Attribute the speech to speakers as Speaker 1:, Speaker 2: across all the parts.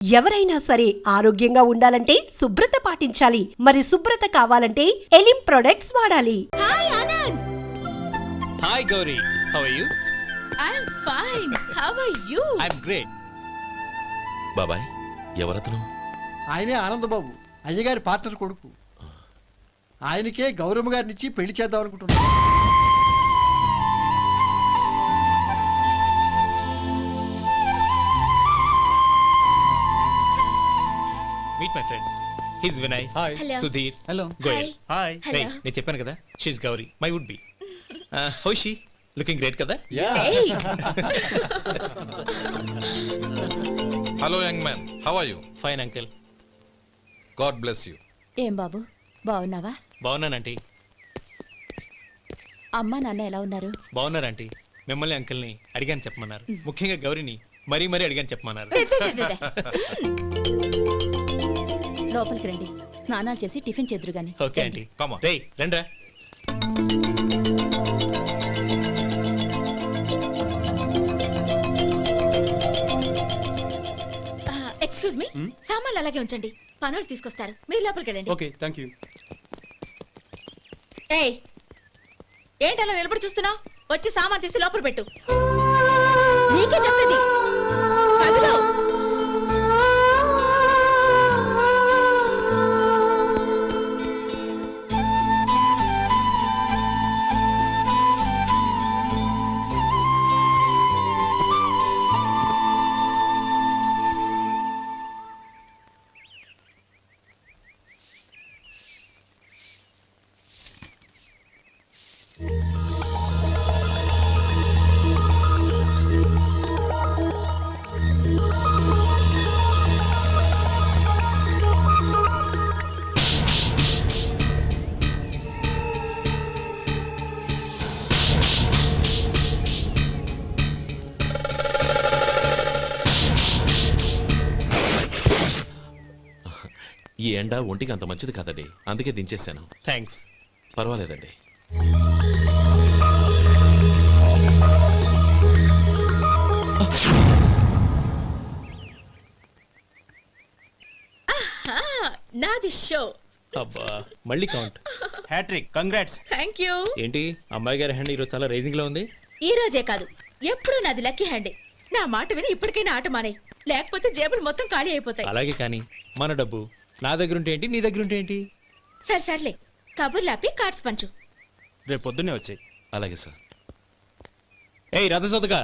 Speaker 1: ఎవరైనా సరే ఆరోగ్యంగా ఉండాలంటే శుభ్రత పాటించాలి. మరి శుభ్రత కావాలంటే ఎలిం ప్రొడక్ట్స్ వాడాలి.
Speaker 2: Hi Anand.
Speaker 3: Hi Gauri, how are you?
Speaker 2: I am fine. How are you?
Speaker 3: I am great.
Speaker 4: బాబాయ్, ఎవరతను?
Speaker 5: ఆయనే ఆనందబాబు, అయ్యగారి పార్ట్నర్ కొడుకు. ఆయనకే గౌరమ్మ గారినిచ్చి పెళ్లి చేద్దాం అనుకుంటున్నాను.
Speaker 3: Meet my friends. His Vinay. Hi.
Speaker 2: Hello.
Speaker 3: Sudheer.
Speaker 6: Hello.
Speaker 3: Goyal. Hi.
Speaker 2: Hello.
Speaker 3: రేయ్, నేను చెప్పాను కదా, she's Gauri, my would be. How she? Looking great కదా?
Speaker 2: Hey.
Speaker 7: Hello, young man. How are you?
Speaker 3: Fine uncle.
Speaker 7: God bless you.
Speaker 2: ఏం బాబు, బాగున్నావా?
Speaker 3: బాగున్నానంటీ.
Speaker 2: అమ్మా నాన్న ఎలా ఉన్నారు?
Speaker 3: బాగున్నారంటీ. మిమ్మల్ని అంకిల్ని అడిగాను చెప్పమన్నారు. ముఖ్యంగా గౌరీని మరీ అడిగాను చెప్పమన్నారు.
Speaker 2: లోపలికి రండి, స్నానాలు చేసి టిఫిన్ చేద్దురు గాని.
Speaker 3: Okay aunty.
Speaker 7: Come on.
Speaker 3: రేయ్ రండ్రా.
Speaker 2: ఎక్స్క్యూజ్ మీ, సామాన్లు అలాగే ఉంచండి, పనులు తీసుకొస్తారు. మీరు లోపలికి వెళ్ళండి.
Speaker 6: Okay, thank you.
Speaker 2: ఏయ్, ఏంటి అలా నిలబడి చూస్తున్నావు? వచ్చి సామాన్ తీసి లోపల పెట్టు. నీకే చెప్పేది. కదులు.
Speaker 4: ఈ ఎండ ఒంటికి అంత మంచిది కాదండి, అందుకే దించేశాను.
Speaker 3: థ్యాంక్స్.
Speaker 4: పర్వాలేదండి.
Speaker 2: నాది షో.
Speaker 3: అబ్బా, మళ్ళీ count. Hattrick. Congrats.
Speaker 2: Thank you.
Speaker 3: ఏంటి అమ్మాయి గారి హ్యాండ్ ఈరోజు చాలా రైజింగ్ లో ఉంది?
Speaker 2: ఈ రోజే కాదు, ఎప్పుడు నాది లక్కీ హ్యాండే. నా మాట విని ఇప్పటికైనా ఆట మానే, లేకపోతే జేబులు మొత్తం ఖాళీ అయిపోతాయి.
Speaker 3: అలాగే కానీ మన డబ్బు నా దగ్గర ఉంటే ఏంటి, నీ దగ్గర ఉంటే ఏంటి?
Speaker 2: సరే సర్లే, కబుర్లు ఆపి కార్డ్స్ పంచు.
Speaker 3: రేపు పొద్దున్నే వచ్చాయి.
Speaker 4: అలాగే సార్.
Speaker 3: ఏయ్ రథసోదగా,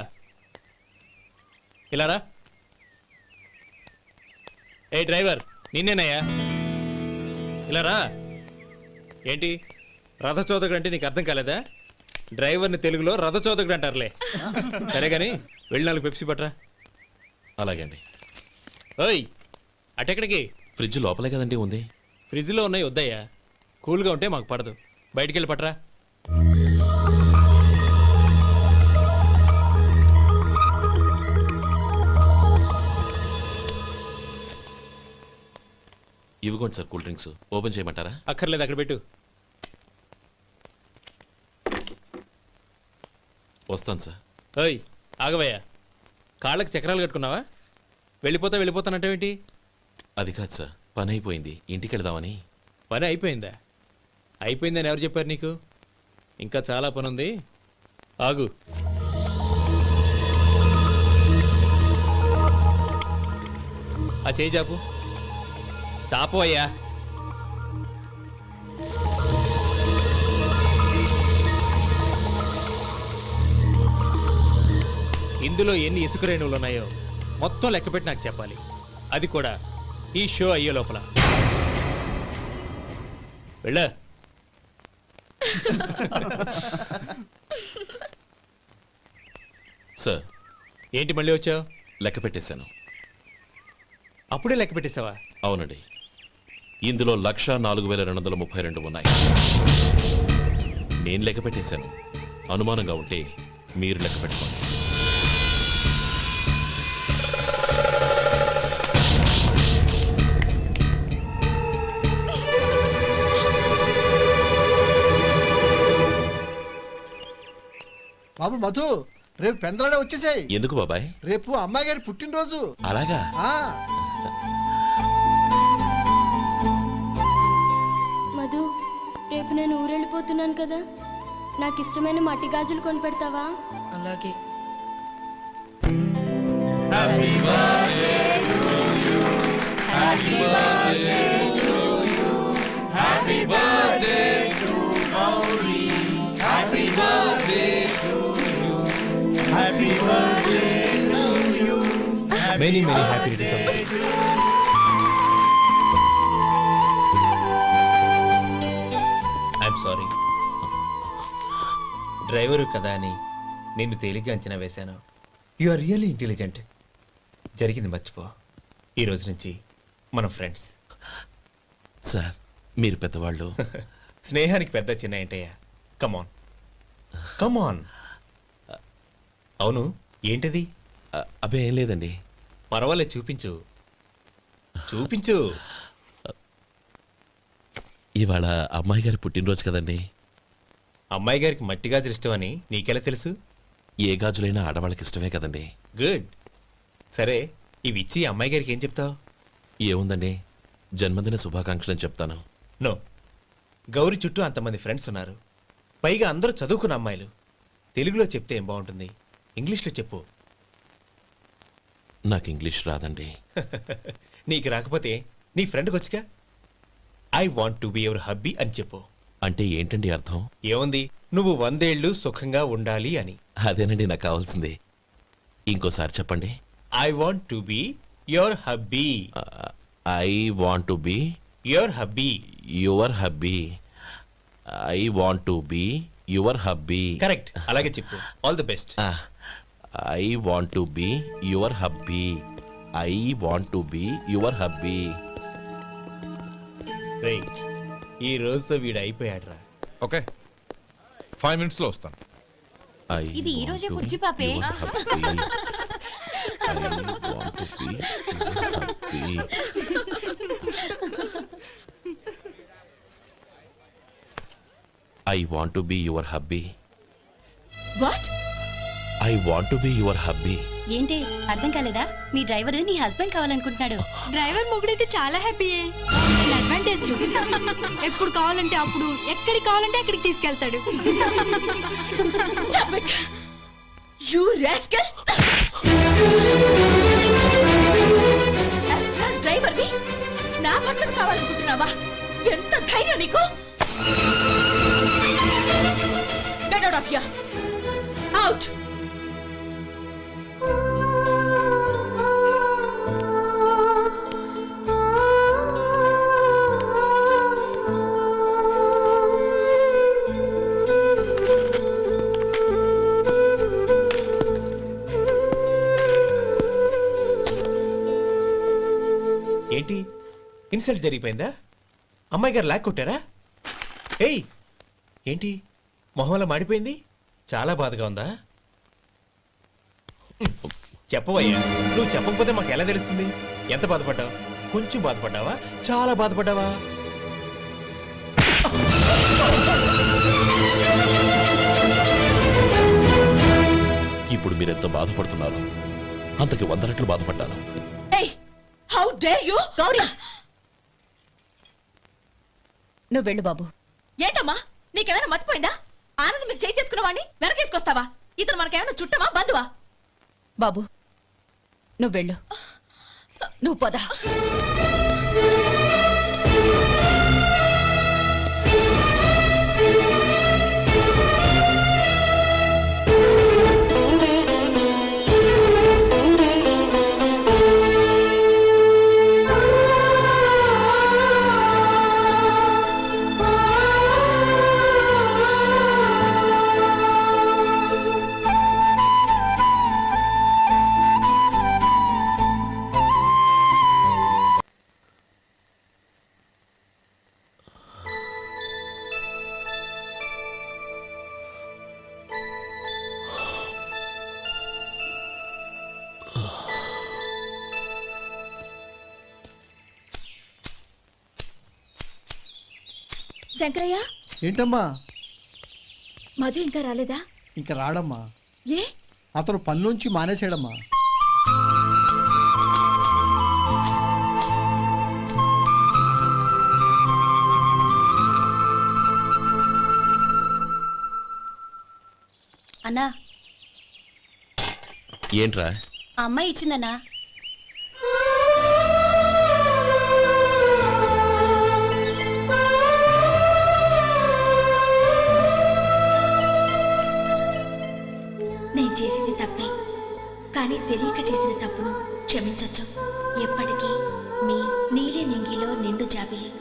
Speaker 3: ఇలా రా. ఏ డ్రైవర్, నిన్నేనయ్యా, ఇలా రా. ఏంటి రథచోదకుడు అంటే నీకు అర్థం కాలేదా? డ్రైవర్ని తెలుగులో రథచోదకుడు అంటారులే. సరే కానీ వెళ్ళి 4 పెప్సీ పట్రా.
Speaker 4: అలాగే అండి.
Speaker 3: ఓయ్, అటెక్కడికి?
Speaker 4: ఫ్రిడ్జ్ లోపలే కదండి ఉంది.
Speaker 3: ఫ్రిడ్జ్లో ఉన్నాయి, వద్దయ్యా. కూల్గా ఉంటే మాకు పడదు. బయటికి వెళ్ళి పట్రా.
Speaker 4: ఇవ్వకోండి సార్, కూల్ డ్రింక్స్. ఓపెన్ చేయమంటారా?
Speaker 3: అక్కర్లేదు, అక్కడ పెట్టు.
Speaker 4: వస్తాను సార్.
Speaker 3: ఓయ్ ఆగవయ్యా, కాళ్ళకి చక్రాలు కట్టుకున్నావా? వెళ్ళిపోతానంటావేంటి?
Speaker 4: అది కాదు సార్, పని అయిపోయింది, ఇంటికి వెళదామని.
Speaker 3: పని అయిపోయిందా? అయిపోయిందని ఎవరు చెప్పారు నీకు? ఇంకా చాలా పని ఉంది, ఆగు. ఆ చేయి చాపు. చాపు అయ్యా. ఇందులో ఎన్ని ఇసుక రేణువులు ఉన్నాయో మొత్తం లెక్కపెట్టి నాకు చెప్పాలి. అది కూడా ఈ షో అయ్యే లోపల. వెళ్ళ.
Speaker 4: సార్,
Speaker 3: ఏంటి మళ్ళీ వచ్చావు?
Speaker 4: లెక్క పెట్టేశాను.
Speaker 3: అప్పుడే లెక్క పెట్టేశావా?
Speaker 4: అవునండి. ఇందులో 1,04,232 ఉన్నాయి. నేను లెక్క పెట్టేశాను. అనుమానంగా ఉంటే మీరు లెక్క పెట్టుకోండి.
Speaker 5: బాబు మధు, రేపు పెందలాడే వచ్చేసాయి.
Speaker 4: ఎందుకు బాబాయ్?
Speaker 5: రేపు అమ్మాయి గారి పుట్టినరోజు.
Speaker 4: అలాగా?
Speaker 5: ఆ
Speaker 6: కదా, నాకు ఇష్టమైన మట్టి గాజులు కొనిపెడతావా?
Speaker 2: అలాగే.
Speaker 3: Many many happy returns. I'm sorry. Driver కదా అని నిన్ను తేలిగ్గా అంచనా వేశాను. You are really intelligent. జరిగింది మర్చిపో. ఈ రోజు నుంచి మనం ఫ్రెండ్స్.
Speaker 4: సార్ మీరు పెద్దవాళ్ళు.
Speaker 3: స్నేహానికి పెద్ద చిన్న ఏంటయ్యా? కమాన్ కమాన్. అవును, ఏంటది?
Speaker 4: అబ్బే ఏం లేదండి.
Speaker 3: పర్వాలేదు, చూపించు చూపించు.
Speaker 4: ఇవాళ అమ్మాయి గారి పుట్టినరోజు కదండి.
Speaker 3: అమ్మాయి గారికి మట్టి గాజులు ఇష్టమని నీకెలా తెలుసు?
Speaker 4: ఏ గాజులైనా ఆడవాళ్ళకి ఇష్టమే కదండి.
Speaker 3: గుడ్. సరే, ఇవి ఇచ్చి అమ్మాయి గారికి ఏం చెప్తావు?
Speaker 4: ఏముందండి, జన్మదిన శుభాకాంక్షలు అని చెప్తాను.
Speaker 3: నో, గౌరీ చుట్టూ అంతమంది ఫ్రెండ్స్ ఉన్నారు. పైగా అందరూ చదువుకున్న అమ్మాయిలు. తెలుగులో చెప్తే ఏం బాగుంటుంది? ఇంగ్లీష్లో చెప్పు.
Speaker 4: నాకు ఇంగ్లీష్ రాదండి.
Speaker 3: నీకు రాకపోతే నీ ఫ్రెండ్కి వచ్చిగా. I want to be your hubby అని చెప్పు.
Speaker 4: అంటే ఏంటండి అర్థం?
Speaker 3: ఏముంది, నువ్వు 100 ఏళ్ళు సుఖంగా ఉండాలి అని.
Speaker 4: అదేనండి నాకు కావాల్సింది. ఇంకోసారి చెప్పండి.
Speaker 3: I want to be your hubby.
Speaker 4: I want to be
Speaker 3: your hubby.
Speaker 4: Your hubby. I want to be your hubby.
Speaker 3: Correct, అలాగే చెప్పు. All the best.
Speaker 4: I want to be your hubby. I want to be your hubby.
Speaker 3: ఈ రోజుతో వీడు అయిపోయాడ్రా.
Speaker 7: Okay 5 minutes లో వస్తాను.
Speaker 6: ఇది ఈ రోజే పుచ్చి పాపే.
Speaker 4: I want to be your hubby.
Speaker 2: What?
Speaker 4: I want to be your hubby.
Speaker 6: ఏంటి అర్థం కాలేదా? మీ డ్రైవర్ నీ హస్బెండ్ కావాలనుకుంటున్నాడు. డ్రైవర్ మొగుడైతే చాలా హ్యాపీయే. అడ్వాంటేజ్ ఎప్పుడు కావాలంటే అప్పుడు, ఎక్కడికి కావాలంటే అక్కడికి తీసుకెళ్తాడు.
Speaker 2: Stop it! You rascal! డ్రైవర్వి నా భర్తను కావాలనుకుంటున్నావా? ఎంత ధైర్యం నీకు? Get out of here! Out!
Speaker 3: ఏంటి, ఇన్సల్ట్ జరిగిపోయిందా? అమ్మాయి గారు లాక్ కొట్టారా? ఏయ్, ఏంటి మొహంలో మాడిపోయింది? చాలా బాధగా ఉందా? చెప్పవయ్యా. నువ్వు చెప్పకపోతే మాకు ఎలా తెలుస్తుంది? ఎంత బాధపడ్డావు? కొంచెం బాధపడ్డావా? చాలా బాధపడ్డావా?
Speaker 4: ఇప్పుడు మీరెంత బాధపడుతున్నారు, అంతకి 100 రెట్లు బాధపడ్డాను.
Speaker 2: Hey! How dare you? Gauri, నువ్వు వెళ్ళు బాబు. ఏంటమ్మా, నీకేమైనా మర్చిపోయిందా? ఆనందం మీరు చేసుకున్న వాడిని వెనకేసుకొస్తావా? ఇతను మనకేమైనా చుట్టమా, బంధువా? బాబు నువ్వు వెళ్ళు. నువ్వు పద. శంకరయ్య,
Speaker 5: ఏంటమ్మా?
Speaker 2: మధు ఇంకా రాలేదా?
Speaker 5: ఇంకా రాడమ్మా.
Speaker 2: ఏ?
Speaker 5: అతను పనిలోంచి మానేశాడమ్మా.
Speaker 6: అన్నా
Speaker 4: ఏంట్రా?
Speaker 6: ఆ అమ్మాయి ఇచ్చిందన్నా.
Speaker 2: నేను చేసింది తప్పే, కానీ తెలియక చేసిన తప్పును క్షమించొచ్చు. ఎప్పటికీ మీ నీలి నింగిలో నిండు జాబిలి.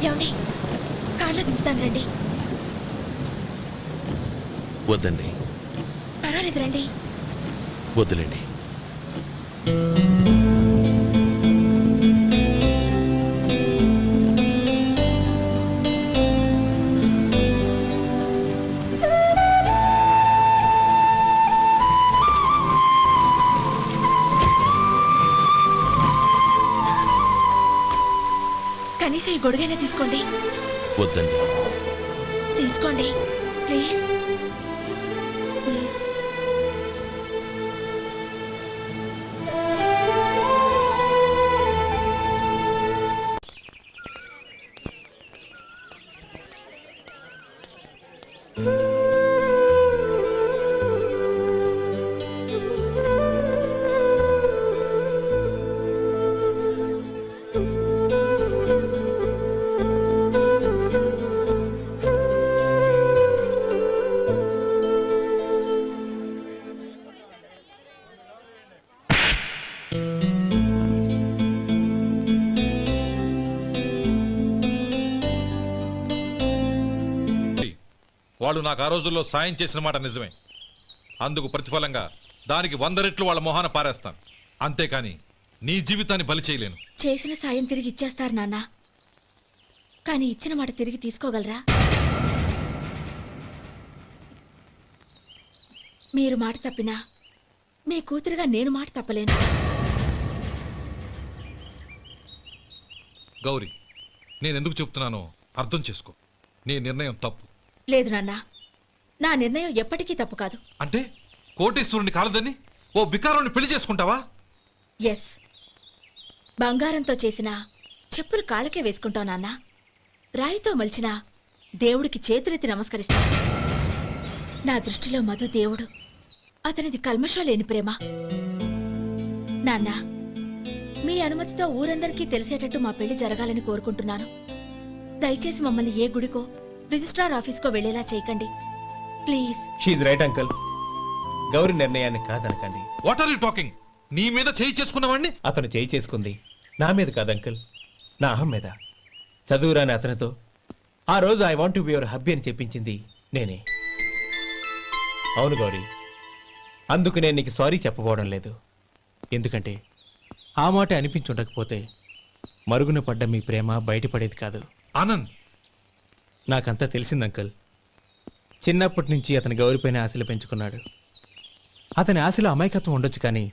Speaker 2: ఏమండి, కాళ్ళు దింపుతాను రండి.
Speaker 4: వద్దండి,
Speaker 2: పర్వాలేదు రండి.
Speaker 4: వద్దులేండి.
Speaker 2: కనీసం ఈ గొడుగైనా తీసుకోండి.
Speaker 4: వద్దండి.
Speaker 2: తీసుకోండి ప్లీజ్.
Speaker 7: వాళ్ళు నాకు ఆ రోజుల్లో సాయం చేసిన మాట నిజమే. అందుకు ప్రతిఫలంగా దానికి 100 రెట్లు వాళ్ళ మొహాన పారేస్తాను. అంతేకాని నీ జీవితాన్ని బలి చేయలేను.
Speaker 2: చేసిన సాయం తిరిగి ఇచ్చేస్తారు నాన్న, కానీ ఇచ్చిన మాట తిరిగి తీసుకోగలరా? మీరు మాట తప్పినా మీ కూతురుగా నేను మాట తప్పలేను.
Speaker 7: గౌరీ, నేనెందుకు చెప్తున్నానో అర్థం చేసుకో. నీ నిర్ణయం తప్పు.
Speaker 2: లేదు నాన్న, నా నిర్ణయం ఎప్పటికీ తప్పు కాదు.
Speaker 7: అంటే కోటేశ్వరుని కాలదని ఓ బికారాన్ని పెళ్లి చేసుకుంటావా?
Speaker 2: ఎస్, బంగారంతో చేసిన చెప్పులు కాళ్ళకే వేసుకుంటావు నాన్న. రాయితో మలిచిన దేవుడికి చేతులెత్తి నమస్కరిస్తా. నా దృష్టిలో మధు దేవుడు, అతనిది కల్మషం లేని ప్రేమ. నాన్న, మీ అనుమతితో ఊరందరికీ తెలిసేటట్టు మా పెళ్లి జరగాలని కోరుకుంటున్నాను. దయచేసి మమ్మల్ని ఏ గుడికో రిజిస్ట్రార్ ఆఫీస్కో వెళ్లేలా చేయకండి please.
Speaker 3: She's right uncle. Gauri నిర్ణయాన్ని కాదనకండి.
Speaker 7: What are you talking? నీ మీద చేయి చేసుకున్నవాడిని
Speaker 3: అతను చేయి చేసుకుంది నా మీద కాదు అంకుల్, నా అహం మీద. చదువురాని అతనితో ఆ రోజు I want to be your hubby అని చెప్పించింది నేనే. అవును గౌరీ, అందుకు నేను నీకు సారీ చెప్పబోవడం లేదు. ఎందుకంటే ఆ మాట అనిపించుండకపోతే మరుగున పడ్డ మీ ప్రేమ బయటపడేది కాదు.
Speaker 7: ఆనంద్,
Speaker 3: నాకంతా తెలిసింది అంకుల్. చిన్నప్పటి నుంచి అతని గౌరిపైన ఆశలు పెంచుకున్నాడు. అతని ఆశలో అమాయకత్వం ఉండొచ్చు, కానీ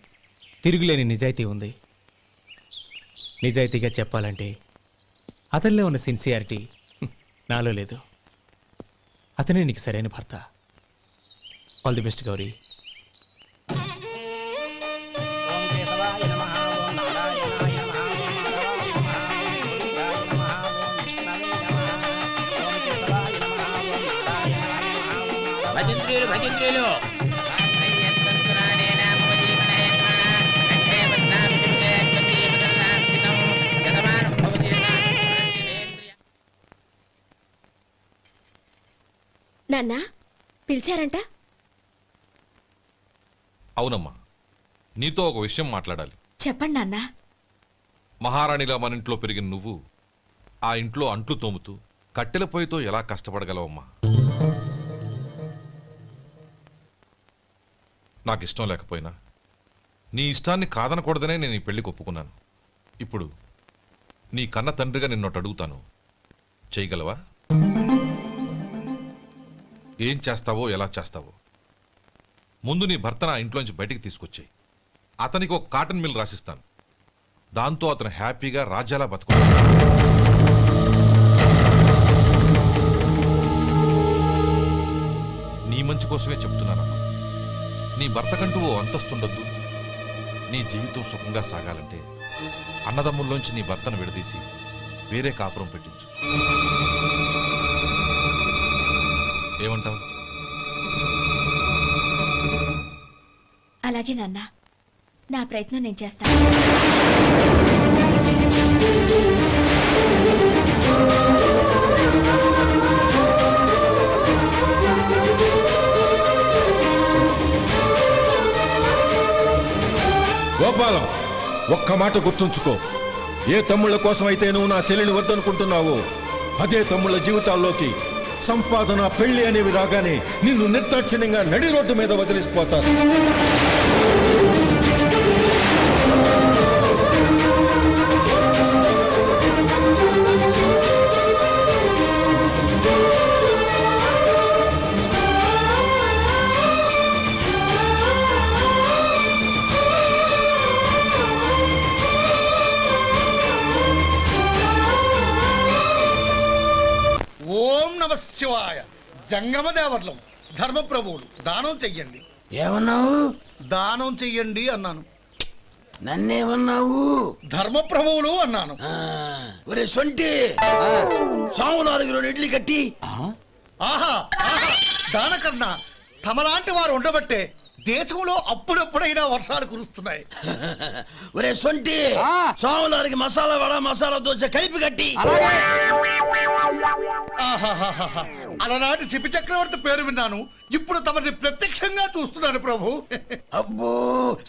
Speaker 3: తిరుగులేని నిజాయితీ ఉంది. నిజాయితీగా చెప్పాలంటే అతనిలో ఉన్న సిన్సియారిటీ నాలో లేదు. అతనే నీకు సరైన భర్త. All the best Gauri.
Speaker 8: భజంత్రీలు భజంత్రీలు
Speaker 2: నాన్న, పిలిచారంట?
Speaker 7: అవునమ్మా, నీతో ఒక విషయం మాట్లాడాలి.
Speaker 2: చెప్పండి నాన్న.
Speaker 7: మహారాణిలా మన ఇంట్లో పెరిగిన నువ్వు ఆ ఇంట్లో అంట్లు తోముతూ కట్టెల పొయ్యితో ఎలా కష్టపడగలవమ్మా? నాకు ఇష్టం లేకపోయినా నీ ఇష్టాన్ని కాదనకూడదనే నేను ఈ పెళ్లికి ఒప్పుకున్నాను. ఇప్పుడు నీ కన్న తండ్రిగా నిన్నొకటి అడుగుతాను, చేయగలవా? ఏం చేస్తావో ఎలా చేస్తావో ముందు నీ భర్త నా ఇంట్లోంచి బయటికి తీసుకొచ్చేయి. అతనికి ఒక కాటన్ మిల్ రాసిస్తాను. దాంతో అతను హ్యాపీగా రాజ్యాలా బతుకుతాడు. నీ మంచి కోసమే చెప్తున్నానమ్మా. నీ భర్తకంటూ ఓ అంతస్తుండొద్దు. నీ జీవితం సుఖంగా సాగాలంటే అన్నదమ్ముల్లోంచి నీ భర్తను విడదీసి వేరే కాపురం పెట్టించు. ఏమంటావు?
Speaker 2: అలాగే నాన్న, నా ప్రయత్నం నేను చేస్తాను.
Speaker 9: గోపాలం, ఒక్క మాట గుర్తుంచుకో. ఏ తమ్ముళ్ళ కోసం అయితే నువ్వు నా చెల్లిని వద్దనుకుంటున్నావో అదే తమ్ముళ్ళ జీవితాల్లోకి సంపాదన, పెళ్లి అనేవి రాగానే నిన్ను నిర్దాక్షిణ్యంగా నడి రోడ్డు మీద వదిలిసిపోతారు.
Speaker 5: ఓం నమ శివాయ. జంగమ దేవర్లం, ధర్మప్రభువులు, దానం చెయ్యండి.
Speaker 8: ఏమన్నావు?
Speaker 5: దానం చెయ్యండి అన్నాను.
Speaker 8: నన్నేమన్నావు?
Speaker 5: ధర్మప్రభువులు అన్నాను.
Speaker 8: ఒరే సొంటి, సోమవారికి 2 ఇడ్లీ కట్టి.
Speaker 5: ఆహా ఆహా, దానకన్నా తమలాంటి వారు ఉండబట్టే దేశంలో అప్పుడప్పుడైనా వర్షాలు కురుస్తున్నాయి.
Speaker 8: ఒరే సొంటి, సోమవారికి మసాలా వడ, మసాలా దోశ కలిపి కట్టి.
Speaker 5: ఆహాహాహా, అలనాటి శిపి చక్రవర్తి పేరు విన్నాను, ఇప్పుడు తమని ప్రత్యక్షంగా చూస్తున్నాను ప్రభు.
Speaker 8: అబ్బో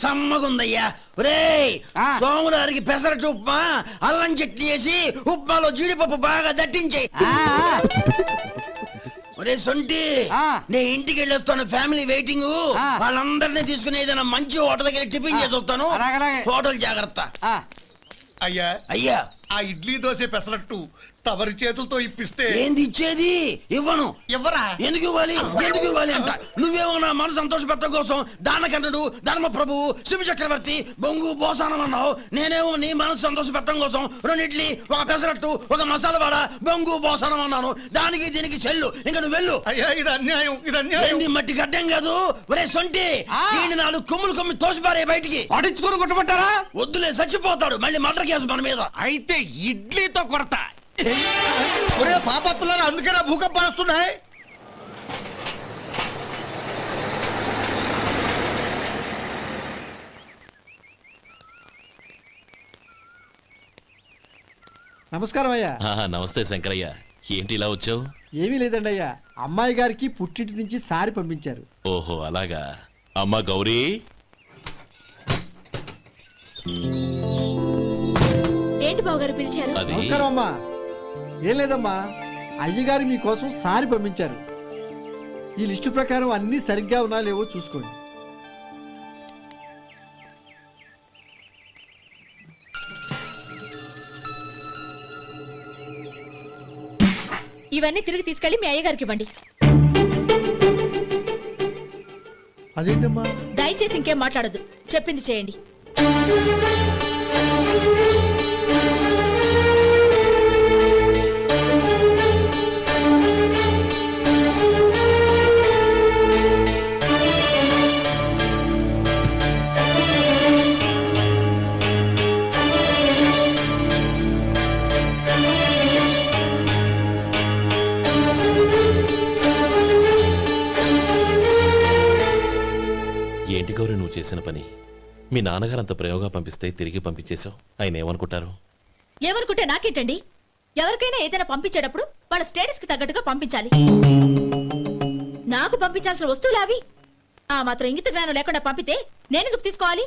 Speaker 8: సమ్మగుందయ్యా. ఒరే సోమవారికి పెసరట్టు ఉప్మా, అల్లం చట్నీ వేసి ఉప్మాలో జీడిపప్పు బాగా దట్టించేయి. ఒరే సొంటి, నే ఇంటికి వెళ్ళొస్తాను, ఫ్యామిలీ వెయిటింగ్. వాళ్ళందరినీ తీసుకుని ఏదైనా మంచి హోటల్ దగ్గర టిఫిన్ చేసి వస్తాను. హోటల్ జాగ్రత్త.
Speaker 5: అయ్యా
Speaker 8: అయ్యా,
Speaker 5: ఆ ఇడ్లీ దోశ పెసరట్టు తమరి చేతులతో ఇప్పిస్తే.
Speaker 8: ఏంది ఇచ్చేది? ఇవ్వను.
Speaker 5: ఎవరా?
Speaker 8: ఎందుకు ఇవ్వాలి? ఎందుకు ఇవ్వాలి అంట. నువ్వేమో నా మనసు సంతోషపెట్టడం కోసం దానకంటుడు, ధర్మ ప్రభువు, శివ చక్రవర్తి, బొంగు బోసానం అన్నావు. నేనేమో నీ మనసు సంతోషపెట్టడం కోసం 2 ఇడ్లీ, ఒక పెసరట్టు, ఒక మసాలా వాడ, బొంగు బోసానం అన్నాను. దానికి దీనికి చెల్లు. ఇంకా నువ్వు వెళ్ళు.
Speaker 5: అయ్యా ఇది అన్యాయం, ఇది అన్యాయం.
Speaker 8: ఏంది మట్టి గడ్డం కాదు. ఒరే సొంటి, దీన్ని 4 కొమ్ములు కొమ్మి తోసిపారే బయటికి.
Speaker 5: పడించుకుని కొట్టమంటారా?
Speaker 8: వద్దులే, చచ్చిపోతాడు. మళ్ళీ మర్డర్ కేసు మన మీద.
Speaker 5: అయితే ఇడ్లీతో కొడతా. ఒరే పాపత్తులారా, అందుకేనా భూకంపాలు వస్తున్నాయి? నమస్కారం అయ్యా.
Speaker 4: నమస్తే శంకరయ్య, ఏంటి ఇలా వచ్చావు?
Speaker 5: ఏమీ లేదండి అయ్యా, అమ్మాయి గారికి పుట్టింటి నుంచి సారి పంపించారు.
Speaker 4: ఓహో అలాగా. అమ్మా గౌరీ,
Speaker 2: ఏంటి బావగారు పిలిచారు?
Speaker 4: అది
Speaker 5: నమస్కారం అమ్మా. ఏం లేదమ్మా, అయ్యగారు మీకోసం సారి పంపించారు. ఈ లిస్టు ప్రకారం అన్ని సరిగ్గా ఉన్నా లేవో చూసుకోండి.
Speaker 2: ఇవన్నీ తిరిగి తీసుకెళ్లి మీ అయ్యగారికి ఇవ్వండి.
Speaker 5: అదేంటమ్మా?
Speaker 2: దయచేసి ఇంకేం మాట్లాడొద్దు, చెప్పింది చేయండి.
Speaker 4: ఏంటి గౌరీ నువ్వు చేసిన పని? మీ నాన్నగారు అంత ప్రేమగా పంపిస్తే తిరిగి పంపించేశావు. ఆయన ఏమనుకుంటారు?
Speaker 2: ఏమనుకుంటే నాకేంటండి? ఎవరికైనా ఏదైనా పంపించేటప్పుడు వాళ్ళ స్టేటస్ కి తగ్గట్టుగా పంపించాలి. నాకు పంపించాల్సిన వస్తువులు అవి. ఆ మాత్రం ఇంగిత జ్ఞానం లేకుండా పంపితే నేనెందుకు తీసుకోవాలి?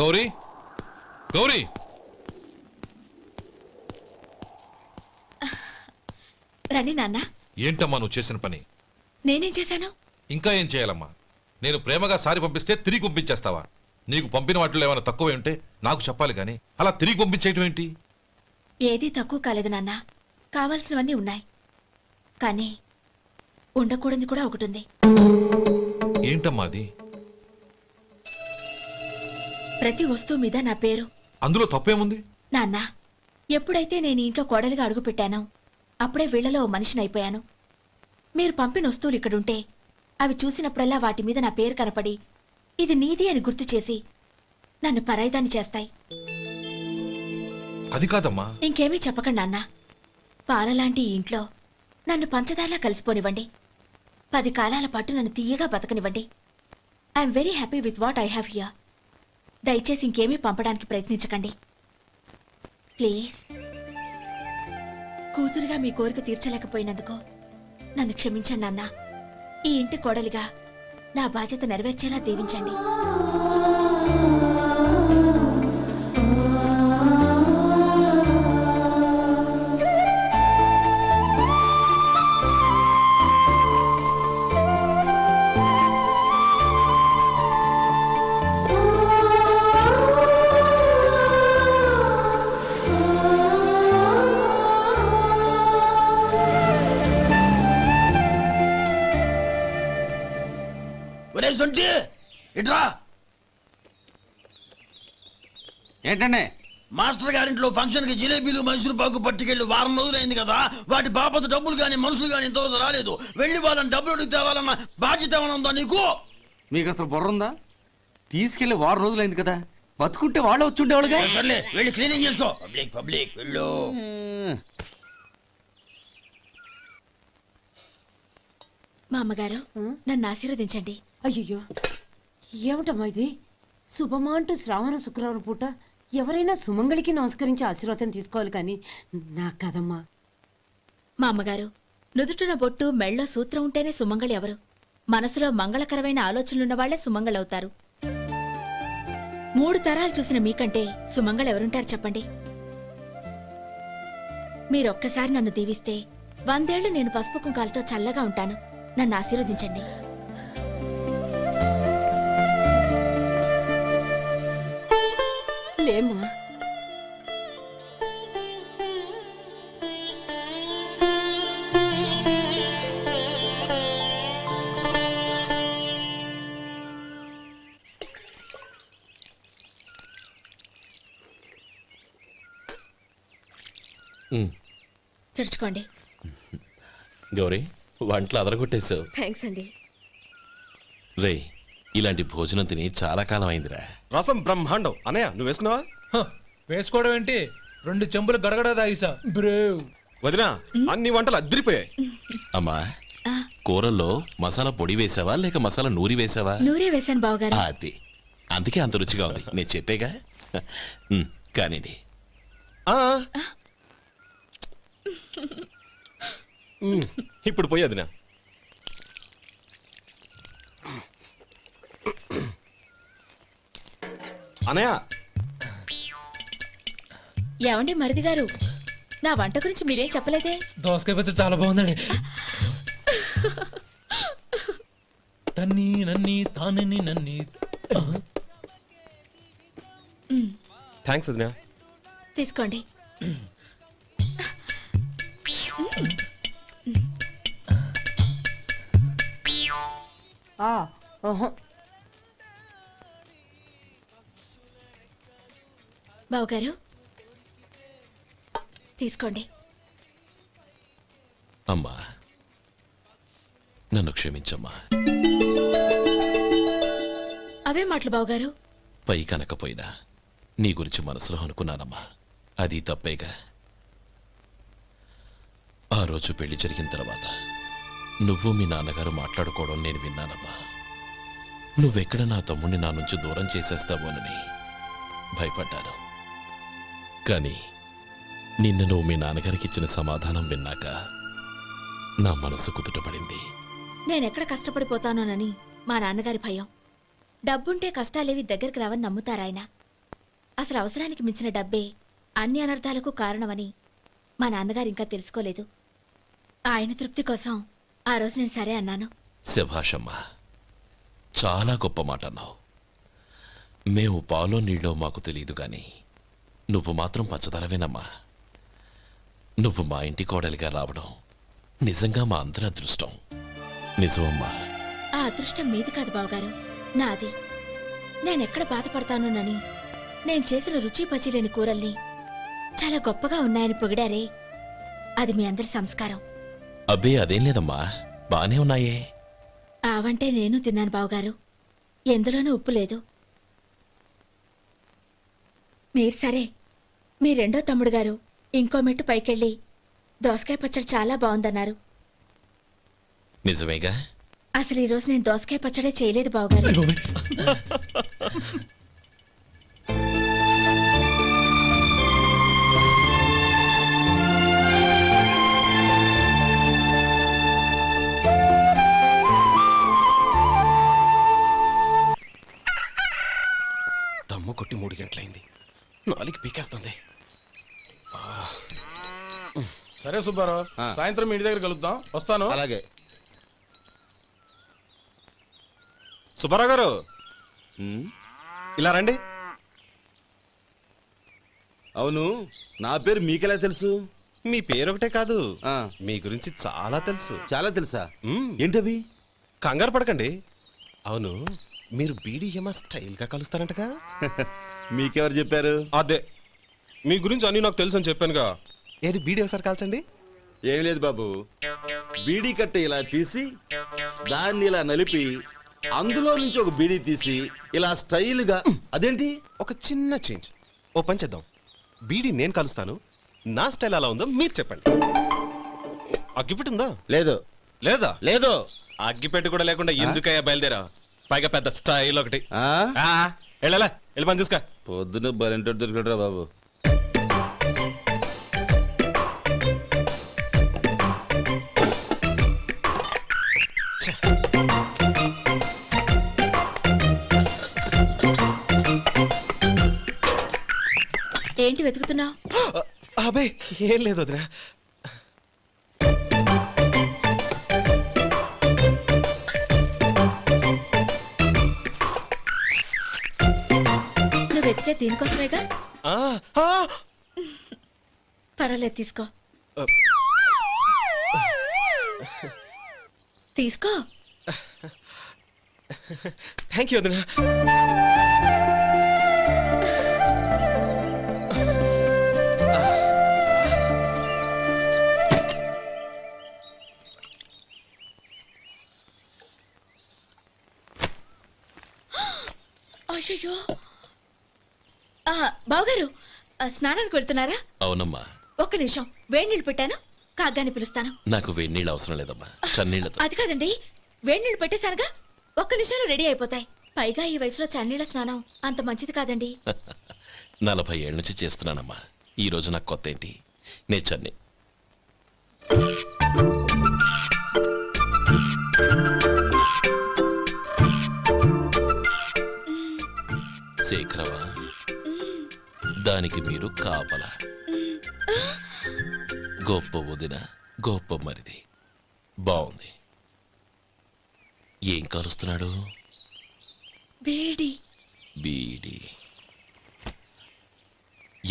Speaker 7: గౌరీ గౌరీ
Speaker 2: రండి నాన్న.
Speaker 7: ఏంటమ్మా నువ్వు చేసిన పని?
Speaker 2: నేనేం చేశాను?
Speaker 7: ఇంకా ఏం చేయాలమ్మా? నేను ప్రేమగా సారి పంపిస్తే తిరిగి పంపించేస్తావా? నీకు పంపిన వాటిలో ఏమైనా తక్కువ ఉంటే నాకు చెప్పాలి కానీ అలా తిరిగి పంపించేయటం ఏంటి?
Speaker 2: ఏదీ తక్కువ కాలేదు నాన్న. కావాల్సినవన్నీ ఉన్నాయి, కానీ ఉండకూడదు కూడా ఒకటి ఉంది.
Speaker 7: ఏంటమ్మా అది?
Speaker 2: ప్రతి వస్తువు మీద నా పేరు.
Speaker 7: అందులో తప్పేముంది?
Speaker 2: నాన్న, ఎప్పుడైతే నేను ఇంట్లో కోడలిగా అడుగు పెట్టానో అప్పుడే వీళ్లలో ఓ మనిషిని అయిపోయాను. మీరు పంపిన వస్తువులు ఇక్కడుంటే అవి చూసినప్పుడల్లా వాటి మీద నా పేరు కనపడి ఇది నీది అని గుర్తు చేసి నన్ను పరాయిదాన్ని చేస్తాయి.
Speaker 7: అది కాదమ్మా.
Speaker 2: ఇంకేమీ చెప్పకండి నాన్న. పాలలాంటి ఈ ఇంట్లో నన్ను పంచదారలా కలిసిపోనివ్వండి. 10 కాలాల పాటు నన్ను తీయగా బతకనివ్వండి. I'm very happy with what I have here. దయచేసి ఇంకేమీ పంపడానికి ప్రయత్నించకండి ప్లీజ్. కూతురుగా మీ కోరిక తీర్చలేకపోయినందుకు నన్ను క్షమించండి నాన్న. ఈ ఇంటి కోడలిగా నా బాధ్యత నెరవేర్చేలా దీవించండి.
Speaker 8: ఒరే సొంటి ఇట్రా.
Speaker 10: ఏంటండి?
Speaker 8: మాస్టర్ గారింట్లో ఫంక్షన్ కి జిలేబీలు మైసూరు పాకు పట్టుకెళ్ళి వారం రోజులైంది కదా. వాటి బాపత డబ్బులు కానీ మనుషులు కానీ ఇంతవరకు రాలేదు. వెళ్ళి వాళ్ళని డబ్బులు అడిగి తేవాలన్న బాధ్యత ఏమైనా ఉందా నీకు?
Speaker 10: మీకు అసలు బుర్ర ఉందా? తీసుకెళ్లి వారం రోజులైంది కదా, బతుకుంటే వాళ్ళు వచ్చి ఉండేవాళ్ళుగా.
Speaker 8: సర్లే వెళ్ళి క్లీనింగ్ చేసుకో. పబ్లిక్ పబ్లిక్ వెళ్ళు.
Speaker 2: మా అమ్మగారు నన్ను ఆశీర్వదించండి.
Speaker 11: అయ్యో ఏమిటమ్మా ఇది? శుభమా అంటూ శ్రావణ శుక్రవారం పూట ఎవరైనా సుమంగళికి నమస్కరించి ఆశీర్వాదం తీసుకోవాలి కానీ నాకు కదమ్మా.
Speaker 2: మా అమ్మగారు, నుదుటిన బొట్టు మెళ్ళో సూత్రం ఉంటేనే సుమంగళి ఎవరు? మనసులో మంగళకరమైన ఆలోచనలున్న వాళ్లే సుమంగళవుతారు. 3 తరాలు చూసిన మీకంటే సుమంగళ ఎవరుంటారు చెప్పండి? మీరొక్కసారి నన్ను దీవిస్తే 100 ఏళ్లు నేను పసుపు కుంకాలతో చల్లగా ఉంటాను. నన్ను ఆశీర్వదించండి.
Speaker 11: లేమ్మా,
Speaker 2: తుడుచుకోండి.
Speaker 4: గౌరీ, వంటలు అదరగొట్టేశావు.
Speaker 2: థ్యాంక్స్ అండి.
Speaker 4: రే, ఇలాంటి భోజనం తిని చాలా కాలం అయిందిరా.
Speaker 12: రసం బ్రహ్మాండం. అనయ్య నువ్వు వేసుకున్నావా?
Speaker 3: వేసుకోవడం ఏంటి? 2 చెంబులు గడగడ తాగిసా బ్రేవ్.
Speaker 12: వదినా, అన్ని వంటలు అద్దరిపోయాయి.
Speaker 4: అమ్మా,
Speaker 2: ఆ,
Speaker 4: కూరల్లో మసాలా పొడి వేసావా లేక మసాలా నూరి వేసావా?
Speaker 2: నూరే వేశాను బావగారు.
Speaker 4: అది అందుకే అంత రుచిగా ఉంది. నేను చెప్పేగా. కానివ్వండి.
Speaker 12: ఆ. ఇప్పుడు పోయి వదినా. అనయ్య,
Speaker 2: ఏమండి మరిది గారు, నా వంట గురించి మీరేం చెప్పలేదే?
Speaker 3: దోసకాయ పచ్చడి చాలా బాగుందండి. తన్ని నన్ని తానని నన్ని.
Speaker 12: థ్యాంక్స్ వదినా.
Speaker 2: తీసుకోండి. బావగారు తీసుకోండి.
Speaker 4: అమ్మా, నన్ను క్షమించమ్మా.
Speaker 2: అవే మాటలు బావగారు.
Speaker 4: పై కనకపోయినా నీ గురించి మనసులో అనుకున్నానమ్మా. అది తప్పేగా. ఆ రోజు పెళ్లి జరిగిన తర్వాత నువ్వు మీ నాన్నగారు మాట్లాడుకోవడం నేను విన్నానమ్మా. నువ్వెక్కడ నా తమ్ముడిని నా నుంచి దూరం చేసేస్తావోనని భయపడ్డాను. కానీ నిన్న నువ్వు మీ నాన్నగారికి ఇచ్చిన సమాధానం విన్నాక నా మనసు కుదుటపడింది.
Speaker 2: నేనెక్కడ కష్టపడిపోతానోనని మా నాన్నగారి భయం. డబ్బుంటే కష్టాలేవి దగ్గరికి రావని నమ్ముతారాయన. అసలు అవసరానికి మించిన డబ్బే అన్ని అనర్థాలకు కారణమని మా నాన్నగారు ఇంకా తెలుసుకోలేదు. ఆయన తృప్తి కోసం ఆ రోజు నేను సరే అన్నాను.
Speaker 4: శభాషమ్మా, చాలా గొప్ప మాట అన్నావు. మేము పాలో నీళ్ళో మాకు తెలియదు గాని నువ్వు మాత్రం పచ్చదనవేనమ్మా. నువ్వు మా ఇంటి కోడలిగా రావడం నిజంగా మా అందరి అదృష్టం. నిజమమ్మా.
Speaker 2: ఆ అదృష్టం మీది కాదు బావగారు, నాది. నేనెక్కడ బాధపడతానోనని నేను చేసిన రుచి పచిలేని కూరల్ని చాలా గొప్పగా ఉన్నాయని పొగిడారే, అది మీ అందరి సంస్కారం.
Speaker 4: అబ్బే అదేం లేదమ్మా, బానే ఉన్నాయే.
Speaker 2: ఆవంటే నేను తిన్నాను బావగారు, ఎందులోనూ ఉప్పు లేదు. మీరు సరే, మీ రెండో తమ్ముడు గారు ఇంకో మెట్టు పైకెళ్ళి దోసకాయ పచ్చడి చాలా బాగుందన్నారు.
Speaker 4: నిజమేగా?
Speaker 2: అసలు ఈరోజు నేను దోసకాయ పచ్చడే చేయలేదు బావగారు.
Speaker 12: దమ్ము కొట్టి 3 గంటలైంది, 4కి పీకేస్తుంది.
Speaker 3: సరే సుబ్బారావు, సాయంత్రం ఇంటి దగ్గర కలుద్దాం. వస్తాను.
Speaker 8: అలాగే.
Speaker 12: సుబ్బారావు గారు ఇలా రండి.
Speaker 8: అవును, నా పేరు మీకెలా తెలుసు?
Speaker 12: మీ పేరు ఒకటే కాదు, మీ గురించి చాలా తెలుసు.
Speaker 8: చాలా తెలుసా? ఏంటవి?
Speaker 12: కంగారు పడకండి. అవును, మీరు బీడీఎంఆ స్టైల్ గా కలుస్తారంటగా?
Speaker 8: మీకెవరు చెప్పారు?
Speaker 12: అదే, మీ గురించి అన్ని నాకు తెలుసు అని చెప్పానుగా. ఏది బీడీ ఒకసారి కాల్చండి.
Speaker 8: ఏం లేదు బాబు, బీడీ కట్ట ఇలా తీసి దాన్ని ఇలా నలిపి అందులో నుంచి ఒక బీడీ తీసి ఇలా స్టైల్గా. అదేంటి?
Speaker 12: ఒక చిన్న చేంజ్. ఓ పని చేద్దాం, బీడీ నేను కలుస్తాను, నా స్టైల్ అలా ఉందో మీరు చెప్పండి. అగ్గిపెట్టి ఉందా?
Speaker 8: లేదు.
Speaker 12: లేదా?
Speaker 8: లేదు.
Speaker 12: అగ్గిపెట్టి కూడా లేకుండా ఎందుకయ్యా బయలుదేరా? పైగా పెద్ద స్టైల్ ఒకటి. వెళ్ళాలా, వెళ్ళి పని చూసుకో.
Speaker 8: పొద్దున బలంటో దొరికడరా బాబు.
Speaker 2: ఏంటి వెతుకుతున్నావు?
Speaker 12: అబే ఏం లేదు వదినా.
Speaker 2: నువ్వు వెతికే దీనికోసమేగా. పర్వాలేదు, తీసుకో. తీసుకో.
Speaker 12: థ్యాంక్ యూ వదినా.
Speaker 2: అయ్యో, బావగారు స్నానానికి వెళ్తున్నారా?
Speaker 4: అవునమ్మా.
Speaker 2: ఒక్క నిమిషం, వేడి నీళ్ళు పెట్టాను, కాగ్గాని పిలుస్తాను.
Speaker 4: నాకు వేడి నీళ్ళు అవసరం లేదమ్మా, చన్నీళ్ళతో.
Speaker 2: అది కాదండి, వేడి నీళ్ళు పెట్టేశానుగా, ఒక్క నిమిషంలో రెడీ అయిపోతాయి. పైగా ఈ వయసులో చన్నీళ్ళ స్నానం అంత మంచిది కాదండి.
Speaker 4: 40 ఏళ్ళ నుంచి చేస్తున్నానమ్మా, ఈ రోజు నాకు కొత్త ఏంటి? నే చన్ని. శేఖరవా, దానికి మీరు కాపల. గొప్ప వదిన, గొప్ప మరిది. బాగుంది. ఏం కలుస్తున్నాడు?
Speaker 2: బీడి.
Speaker 4: బీడి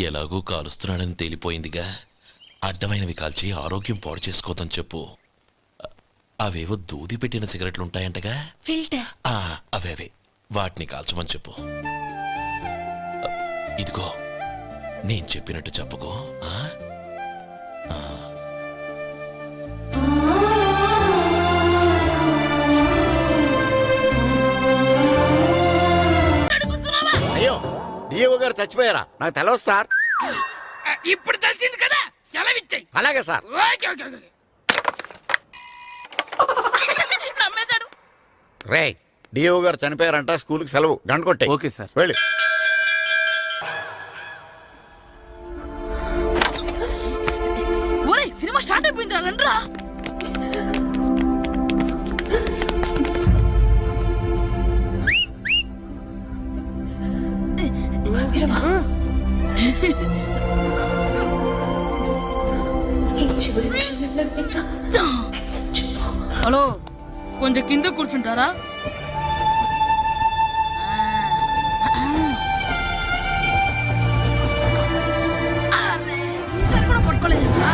Speaker 4: ఎలాగూ కాలుస్తున్నాడని తేలిపోయిందిగా. అడ్డమైనవి కాల్చి ఆరోగ్యం పాడు చేసుకోదని చెప్పు. అవేవో దూది పెట్టిన సిగరెట్లు ఉంటాయంటగా,
Speaker 2: ఫిల్టర్.
Speaker 4: అవే వాటిని కాల్చమని చెప్పు. ఇదిగో, నేను చెప్పినట్టు చెప్పుకో.
Speaker 8: అయ్యో, డిఓ గారు చచ్చిపోయారా? నాకు తెలవదు సార్.
Speaker 13: ఇప్పుడు తెలిసింది కదా, సెలవిచ్చాయి.
Speaker 8: అలాగే సార్.
Speaker 13: నమ్మేశాడు.
Speaker 8: రే, డిఓ గారు చనిపోయారంట, స్కూల్కి సెలవు. గంట కొట్టే.
Speaker 10: Okay sir.
Speaker 8: వెళ్ళి.
Speaker 13: ఓయ్, సినిమా స్టార్ట్ అయిపోయిందిరా, రండ్రా. హలో కొంచెం కింద కూర్చుంటారా? అరే, ఈసారి కూడా పట్టుకోలేదురా.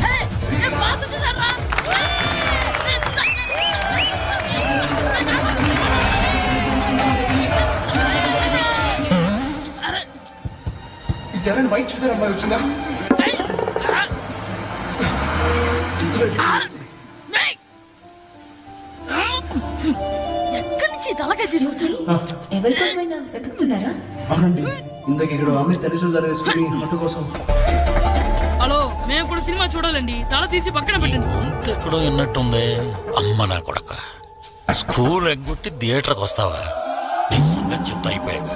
Speaker 13: హే, ఏ బాస్ వచ్చేసారా?
Speaker 8: వైట్ చూద్దరు అమ్మాయి వచ్చిందా?
Speaker 13: ఎక్కడి నుంచి తలకేసి చూసాడు?
Speaker 6: ఎవరి కోసమైనా వెతుకుతున్నారా?
Speaker 8: అవునండి, ఇందాక ఇక్కడ అమ్మాయి తల్లిదండ్రులు ధరేసుకుని ఆటో కోసం.
Speaker 13: హలో, మేము కూడా సినిమా చూడాలండి. తల తీసి పక్కన పెట్టండి.
Speaker 14: ఎక్కడో విన్నట్టుంది. అమ్మ నా కొడక, స్కూల్ ఎగ్గొట్టి థియేటర్కి వస్తావా? నీ సంగతి చెప్తా అయిపోయాక.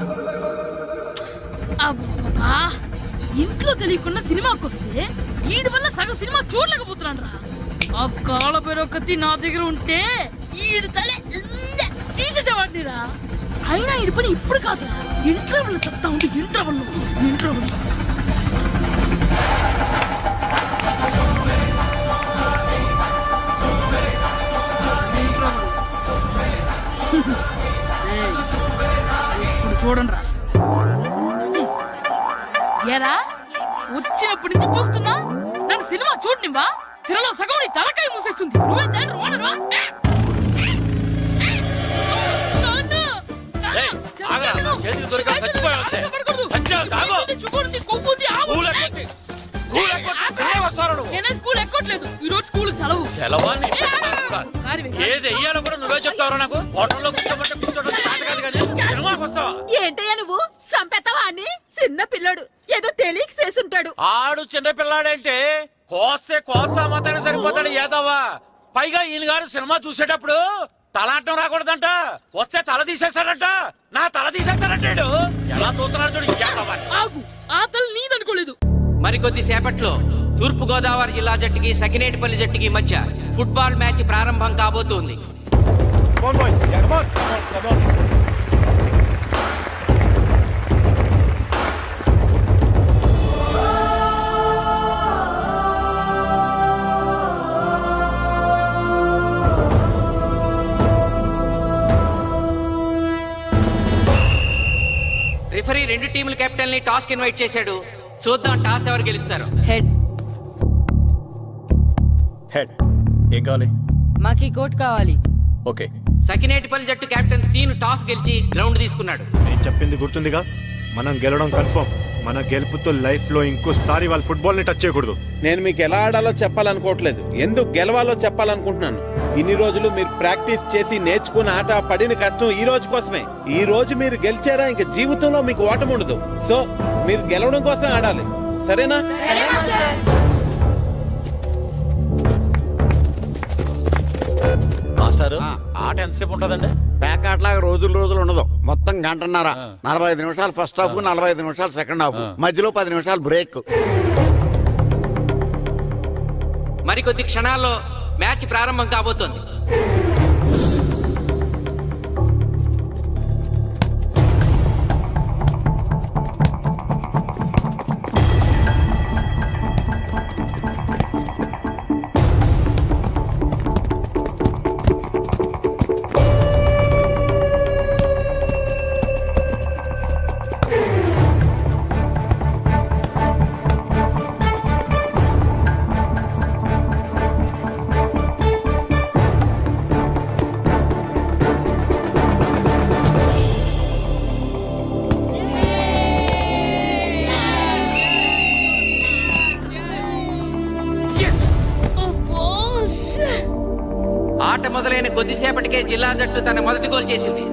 Speaker 13: అబ్బా, ఇంట్లో తెలియకుండా సినిమాకి వస్తే వీడి వల్ల సగం సినిమా చూడలేకపోతున్నాను రా. ఆ కాళ్ళ పేరొకటి నా దగ్గర ఉంటే ఈడు తలే తీసేసేవాడిని రా. అయినా ఈడి పని ఇప్పుడు కాదురా, ఇంటర్వెల్ చెప్తా ఉంటే ఇంటర్వెల్ ఇప్పుడు చూడండి రా. ఏరా, వచ్చినప్పటి నుంచి చూస్తున్నా నన్ను సినిమా చూడనివ్వా? తిరలో సగం నీ తలకాయ మూసేస్తుంది. నువ్వే థియేటర్ ఓనర్వా? స్కూల్ ఎక్కట్లేదు. ఈ రోజు స్కూల్ సెలవు.
Speaker 14: ఏది వెయ్యాలో కూడా నువ్వే చెప్తావు. నాకు హోటల్లో కూర్చోమంటే కూర్చోడం కాదు కానీ సినిమాకి వస్తావా?
Speaker 2: ఏంటయ్యా నువ్వు సంపెత్తవా అని? చిన్న పిల్లడు ఏదో తెలియక చేసుంటాడు.
Speaker 14: ఆడు చిన్న పిల్లాడంటే కోస్తే కోస్తా మాత్రమే సరిపోతాడు ఏదవ్వా. పైగా ఈయన గారు సినిమా చూసేటప్పుడు తలాటం రాకూడదంట. వస్తే తల తీసేస్తాడంట. నా తల తీసేస్తాడంటాడు. ఎలా చూస్తున్నాడు చూడు.
Speaker 13: ఆగు, ఆ తల నీదనుకోలేదు.
Speaker 10: మరికొద్ది సేపట్లో తూర్పు గోదావరి జిల్లా జట్టుకి సకినేటిపల్లి జట్టుకి మధ్య ఫుట్బాల్ మ్యాచ్ ప్రారంభం కాబోతోంది. రిఫరీ రెండు టీముల కెప్టెన్ ని టాస్ కి ఇన్వైట్ చేశాడు. చూద్దాం టాస్ ఎవరు గెలుస్తారు.
Speaker 2: హెడ్.
Speaker 12: హెడ్. ఏం కావాలి?
Speaker 2: మాకి కోట్ కావాలి.
Speaker 12: ఓకే.
Speaker 10: సకినేటిపల్లి జట్టు కెప్టెన్ సీన్ టాస్ గెలిచి గ్రౌండ్ తీసుకున్నాడు.
Speaker 12: నేను చెప్పింది గుర్తుందిగా? మనం గెలవడం కన్ఫర్మ్. మన గెలుపుతో లైఫ్ లో ఇంకోసారి వాళ్ళ ఫుట్బాల్ ని టచ్ చేయకూడదు.
Speaker 15: నేను మీకు ఎలా ఆడాలో చెప్పాలనుకోవట్లేదు, ఎందుకు గెలవాలో చెప్పాలనుకుంటున్నాను. ఇన్ని రోజులు మీరు ప్రాక్టీస్ చేసి నేర్చుకున్న ఆట పడిన కష్టం ఈ రోజు కోసమే. ఈ రోజు మీరు గెలిచారా ఇంక జీవితంలో మీకు ఓటమి ఉండదు. సో మీరు గెలవడం కోసం ఆడాలి, సరేనా?
Speaker 14: మాస్టారు, ఆట ఎంతసేపు ఉంటుందండి?
Speaker 8: పేకాట్లాగా రోజులు ఉండదు. మొత్తం గంటన్నర. 45 నిమిషాలు ఫస్ట్ హాఫ్, 45 నిమిషాలు సెకండ్ హాఫ్, మధ్యలో 10 నిమిషాలు బ్రేక్.
Speaker 10: మరికొద్ది క్షణాల్లో మ్యాచ్ ప్రారంభం కాబోతోంది. ఆట మొదలైన కొద్దిసేపటికే జిల్లా జట్టు తన మొదటి గోల్ చేసింది.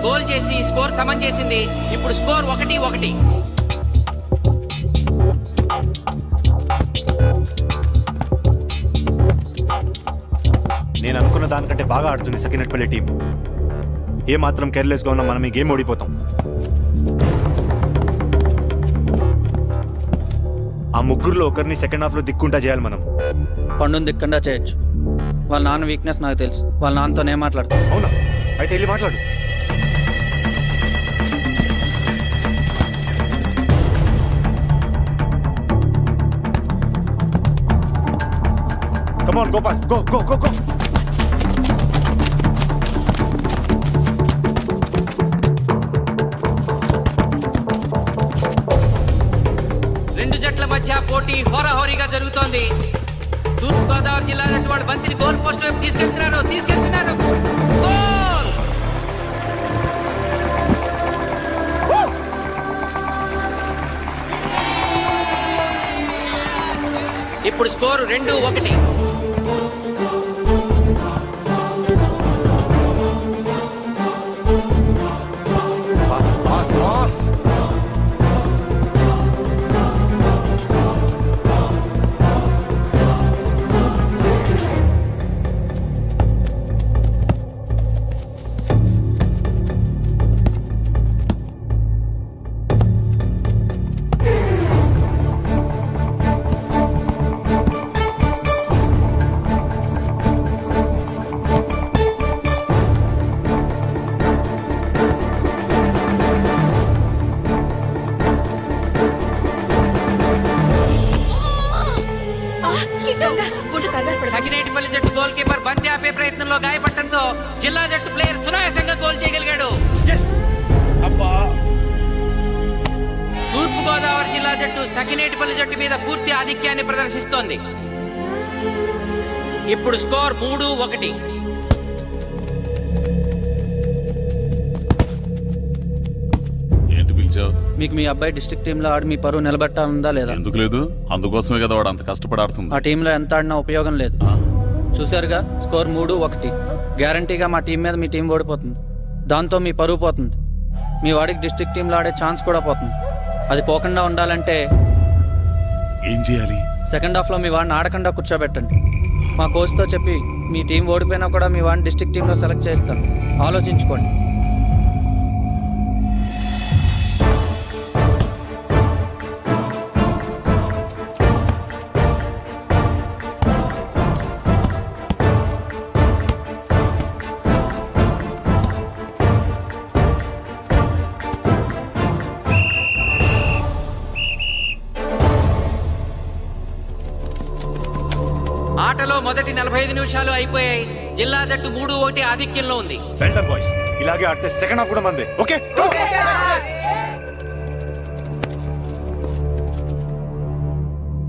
Speaker 10: గోల్ చేసి స్కోర్ సమం చేసింది. ఇప్పుడు స్కోర్ 1-1.
Speaker 16: నేను అనుకున్న దానికంటే బాగా ఆడుతుంది సకినట్పల్లి టీం. ఏ మాత్రం కేర్లెస్గా ఉన్నా మనం ఈ గేమ్ ఓడిపోతాం. ఆ ముగ్గురులో ఒకరిని సెకండ్ హాఫ్లో దిక్కుంటా చేయాలి మనం.
Speaker 17: పండుని దిక్కుండా చేయొచ్చు. వాళ్ళ నాన్న వీక్నెస్ నాకు తెలుసు. వాళ్ళ నాన్నతో నేను మాట్లాడతాను.
Speaker 16: అవునా? అయితే వెళ్ళి మాట్లాడు. Come on, Gopal. Go, go, go, go.
Speaker 10: రెండు జట్ల మధ్య పోటీ హోరాహోరీగా జరుగుతోంది. తూర్పు గోదావరి జిల్లా జట్టు వాళ్ళు బంతిని గోల్ పోస్ట్ వైపు తీసుకెళ్తున్నారు. గోల్! ఇప్పుడు స్కోరు 2-1. సకినేటిపల్లి జట్టు గోల్ కీపర్ బంతి ఆపే ప్రయత్నంలో గాయపడటంతో జిల్లా జట్టు ప్లేయర్ సునాయాసంగా గోల్ చేయగలిగాడు. తూర్పు గోదావరి జిల్లా జట్టు సకినేటిపల్లి జట్టు మీద పూర్తి ఆధిక్యాన్ని ప్రదర్శిస్తోంది. ఇప్పుడు స్కోర్ 3-1.
Speaker 18: ఏంటి పిలిచావు?
Speaker 17: మీకు మీ అబ్బాయి డిస్ట్రిక్ట్ టీంలో ఆడి మీ పరువు నిలబెట్టాలందా లేదా?
Speaker 18: ఎందుకు లేదు? అందుకోసమే కదా వాడు అంత కష్టపడి ఆడుతుంది.
Speaker 17: ఆ టీంలో ఎంత ఆడినా ఉపయోగం లేదు. చూశారుగా, స్కోర్ 3-1. గ్యారంటీగా మా టీం మీద మీ టీం ఓడిపోతుంది. దాంతో మీ పరువు పోతుంది. మీ వాడికి డిస్ట్రిక్ట్ టీంలో ఆడే ఛాన్స్ కూడా పోతుంది. అది పోకుండా ఉండాలంటే
Speaker 18: ఏం చేయాలి?
Speaker 17: సెకండ్ హాఫ్లో మీ వాడిని ఆడకుండా కూర్చోబెట్టండి. మా కోచ్తో చెప్పి మీ టీం ఓడిపోయినా కూడా మీ వాడిని డిస్ట్రిక్ట్ టీంలో సెలెక్ట్ చేస్తాను. ఆలోచించుకోండి.
Speaker 10: ఆటలో మొదటి 45 నిమిషాలు అయిపోయాయి. జిల్లా జట్టు 3-1 ఆధిక్యంలో ఉంది.
Speaker 16: వెల్డన్ బాయ్స్, ఇలాగే ఆడితే సెకండ్ హాఫ్ కూడా మందే. ఓకే?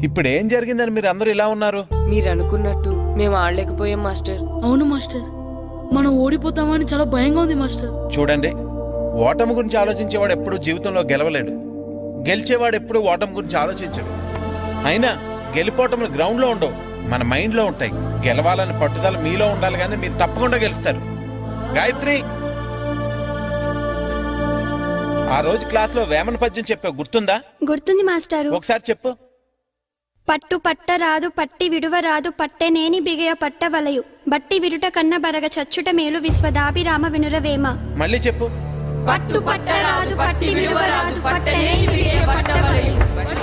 Speaker 15: ఇప్పుడు ఏం జరిగిందని మీరు అందరూ ఇలా ఉన్నారు?
Speaker 19: మీరు అనుకున్నట్టు మేము ఆడలేకపోయాం మాస్టర్.
Speaker 13: అవును మాస్టర్, మనం ఓడిపోతామని చాలా భయంగా ఉంది మాస్టర్.
Speaker 15: చూడండి, ఓటమి గురించి ఆలోచించేవాడు ఎప్పుడు జీవితంలో గెలవలేడు. గెలిచేవాడు ఎప్పుడు ఓటమి గురించి ఆలోచించడు. అయినా గెలిపోవటంలో గ్రౌండ్లో ఉండవు, మన మైండ్లో ఉంటాయి. గెలవాలని పట్టుదల మీలో ఉండాలి, కానీ మీరు తప్పకుండా గెలుస్తారు. గాయత్రి, ఆ రోజు క్లాస్లో వేమన పద్యం చెప్పావు, గుర్తుందా?
Speaker 6: గుర్తుంది మాస్టారు.
Speaker 15: ఒకసారి చెప్పు.
Speaker 6: పట్టు పట్టరాదు పట్టి విడువరాదు పట్టెనేని బిగయ పట్టవలయు బట్టి విరుట కన్న బరగ చచ్చుట మేలు విశ్వదాభిరామ వినురవేమ.
Speaker 15: మళ్ళీ చెప్పు.
Speaker 19: పట్టు పట్టరాదు పట్టి విడువరాదు పట్టనేని బిగయ పట్టవలయు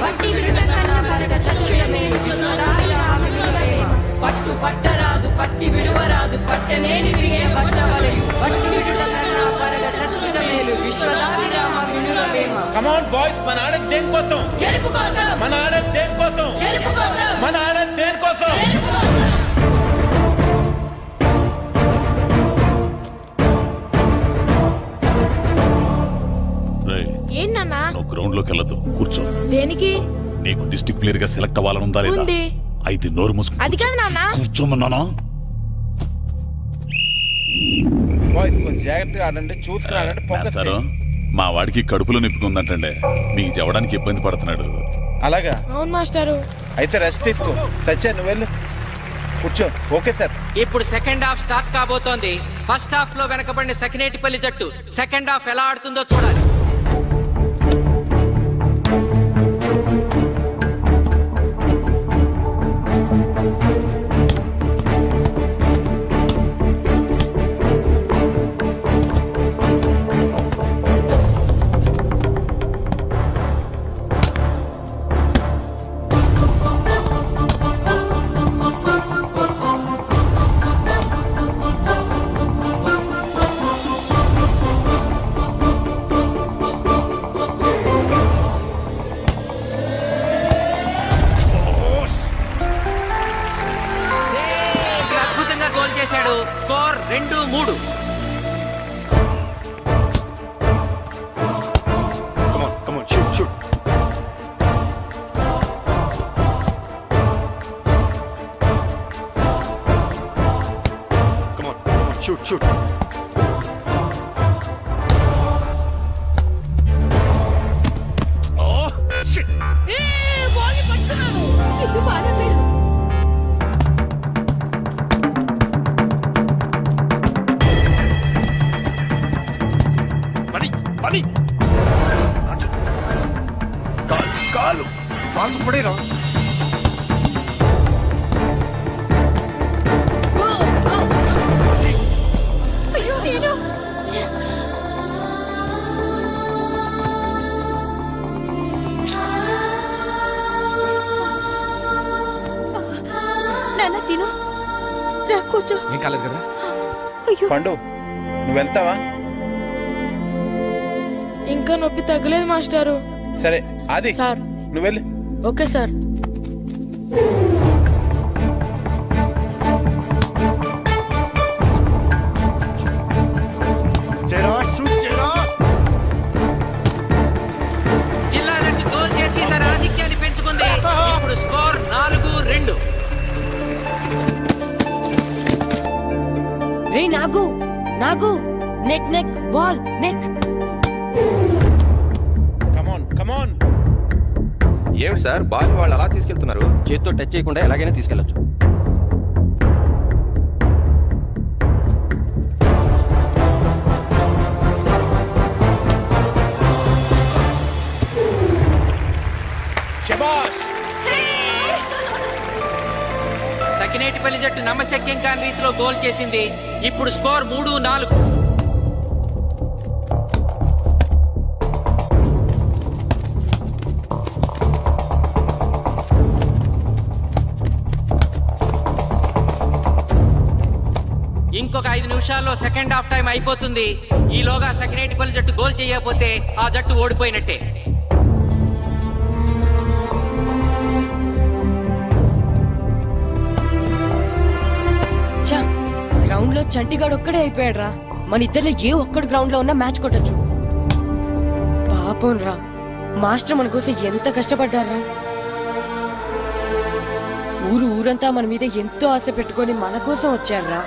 Speaker 19: బట్టి విరుట కన్న బరగ చచ్చుట మేలు విశ్వదాభిరామ వినురవేమ. పట్టు పట్టరాదు పట్టి విడువరాదు పట్టనేని బిగయ పట్టవలయు బట్టి విరుట కన్న బరగ చచ్చుట మేలు విశ్వదాభిరామ వినురవేమ.
Speaker 15: కమ్ ఆన్ బాయ్స్, మన ఆడేది దేనికోసం?
Speaker 19: గెలుపు కోసం.
Speaker 15: మన ఆడేది దేనికోసం?
Speaker 19: గెలుపు కోసం.
Speaker 15: మన ఆడేది దేనికోసం?
Speaker 19: ఏంటన్నా?
Speaker 18: నువ్వు గ్రౌండ్ లోకి వెళ్ళదు, కూర్చో.
Speaker 19: దేనికి?
Speaker 18: నీకు డిస్ట్రిక్ట్ ప్లేయర్ గా సెలెక్ట్ అవ్వాలనుందా లేదా?
Speaker 19: ఉంది.
Speaker 18: అయితే నోరు మూసుకుని
Speaker 19: అది కాదు నాన్న.
Speaker 18: కూర్చోమన్నానా?
Speaker 15: బాయ్స్ కొంచెం జాగ్రత్తగా ఆడండి, చూసుకుని ఆడండి, ఫోకస్
Speaker 18: మాస్టారు,
Speaker 15: చేయండి.
Speaker 18: మా వాడికి కడుపులో నిప్పుకుందంటండి, మీకు చెప్పడానికి ఇబ్బంది పడుతున్నాడు.
Speaker 15: అలాగా?
Speaker 19: అవును మాస్టారు.
Speaker 15: అయితే రెస్ట్ తీసుకో. సత్య, నువ్వు వెళ్ళు. కూర్చో. Okay sir.
Speaker 10: ఇప్పుడు సెకండ్ హాఫ్ స్టార్ట్ కాబోతోంది. ఫస్ట్ హాఫ్ లో వెనకబడిన సకినేటిపల్లి జట్టు సెకండ్ హాఫ్ ఎలా ఆడుతుందో చూడాలి. అద్భుతంగా గోల్ చేశాడు. Score 2-3.
Speaker 16: Come on, shoot. Come on, shoot.
Speaker 18: Oh, shit.
Speaker 13: Ball పట్టుకున్నాను.
Speaker 6: ఇది బాగా మేలు.
Speaker 18: పని
Speaker 16: కాలు పడేరా.
Speaker 6: అయ్యో నేను ఛే! నాన్న సీను రా కూర్చో.
Speaker 15: ఏం కాలేదు కదా?
Speaker 6: అయ్యో
Speaker 15: పండు నువ్వు వెళ్తావా?
Speaker 13: ఇంకా నొప్పి తగ్గలేదు మాస్టారు.
Speaker 15: సరే ఆది
Speaker 13: సార్.
Speaker 15: నువ్వు వెళ్ళు.
Speaker 13: Okay sir.
Speaker 10: జిల్లా జట్టు గోల్ చేసి తన ఆధిక్యాన్ని పెంచుకుంది. ఇప్పుడు స్కోర్ 4-2.
Speaker 11: రే నాగు నెక్ బాల్ నెక్.
Speaker 15: కమాన్.
Speaker 12: ఏమిటి సార్ బాల్ వాళ్ళు అలా తీసుకెళ్తున్నారు? చేత్తో టచ్ చేయకుండా ఎలాగైనా తీసుకెళ్లొచ్చు.
Speaker 15: శబాష్.
Speaker 10: సకినేటిపల్లి జట్టు నమ్మశక్యం కాని రీతిలో గోల్ చేసింది. ఇప్పుడు స్కోర్ 3-4. ఇంకొక 5 నిమిషాల్లో సెకండ్ హాఫ్ టైం అయిపోతుంది. ఈలోగా సకినేటిపల్లి జట్టు గోల్ చేయకపోతే ఆ జట్టు ఓడిపోయినట్టే.
Speaker 11: గ్రౌండ్ లో చంటిగాడు ఒక్కడే అయిపోయాడు రా. మన ఇద్దరిలో ఏ ఒక్కడు గ్రౌండ్ లో ఉన్నా మ్యాచ్ కొట్టచ్చు. పాపం రా, మాస్టర్ మన కోసం ఎంత కష్టపడ్డారా. ఊరంతా మన మీద ఎంతో ఆశ పెట్టుకొని మన కోసం వచ్చారా.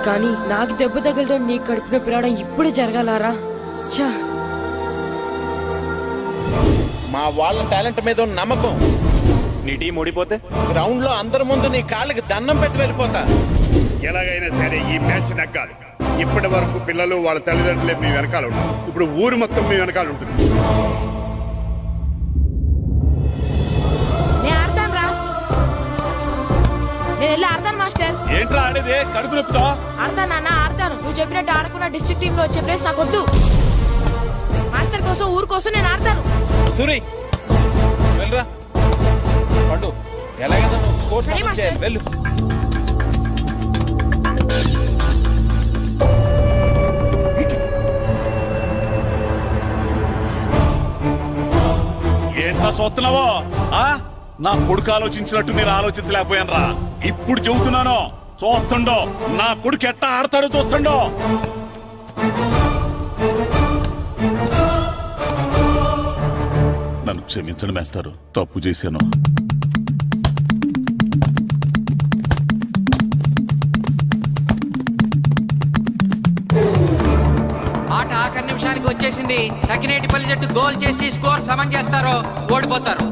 Speaker 11: కానీ నాకు దెబ్బ తగలడం, నీ కడుపు నొప్పి రావడం ఇప్పుడే జరగాలారా. ఛా,
Speaker 15: మా వాళ్ళ టాలెంట్ మీద ఉన్న నమ్మకం.
Speaker 16: నీ టీం ఓడిపోతే
Speaker 15: గ్రౌండ్ లో అందరి ముందు నీ కాళ్ళకి దండం పెట్టి వెళ్ళిపోతా.
Speaker 18: ఎలాగైనా సరే ఈ మ్యాచ్ నగ్గాలి. ఇప్పటి వరకు పిల్లలు వాళ్ళ తల్లిదండ్రులే మీ వెనకాల ఉంటారు. ఇప్పుడు ఊరు మొత్తం మీ వెనకాల ఉంటుంది.
Speaker 13: నేను వెళ్ళి ఆడతాను మాస్టర్.
Speaker 18: ఏంట్రా ఆడేదే? కడుపు నొప్పితో
Speaker 13: ఆడతాను నాన్న, ఆడతాను. నువ్వు చెప్పినట్టు ఆడుకున్న డిస్ట్రిక్ట్ టీమ్ లో వచ్చే ప్లేస్ నాకు వద్దు. మాస్టర్ కోసం, ఊరు కోసం నేను ఆడతాను.
Speaker 15: సూరి వెళ్ళరా. పండు ఎలాగైనా నువ్వు స్కోర్
Speaker 13: సరే
Speaker 15: సమన్ చేయాలి.
Speaker 13: మాస్టర్.
Speaker 15: వెళ్ళు.
Speaker 18: ఏంట్రా చూస్తున్నావో? నా కొడుకు ఆలోచించినట్టు నేను ఆలోచించలేకపోయాను రా. ఇప్పుడు చెబుతున్నాను, చూస్తుండో నా కొడుకు ఎట్టా ఆడతాడో చూస్తుండో. నన్ను క్షమించండి మేస్తారు, తప్పు చేశాను.
Speaker 10: ఆట ఆఖరి నిమిషానికి వచ్చేసింది. సకినేటిపల్లి జట్టు గోల్ చేసి స్కోర్ సమన్ చేస్తారో ఓడిపోతారు.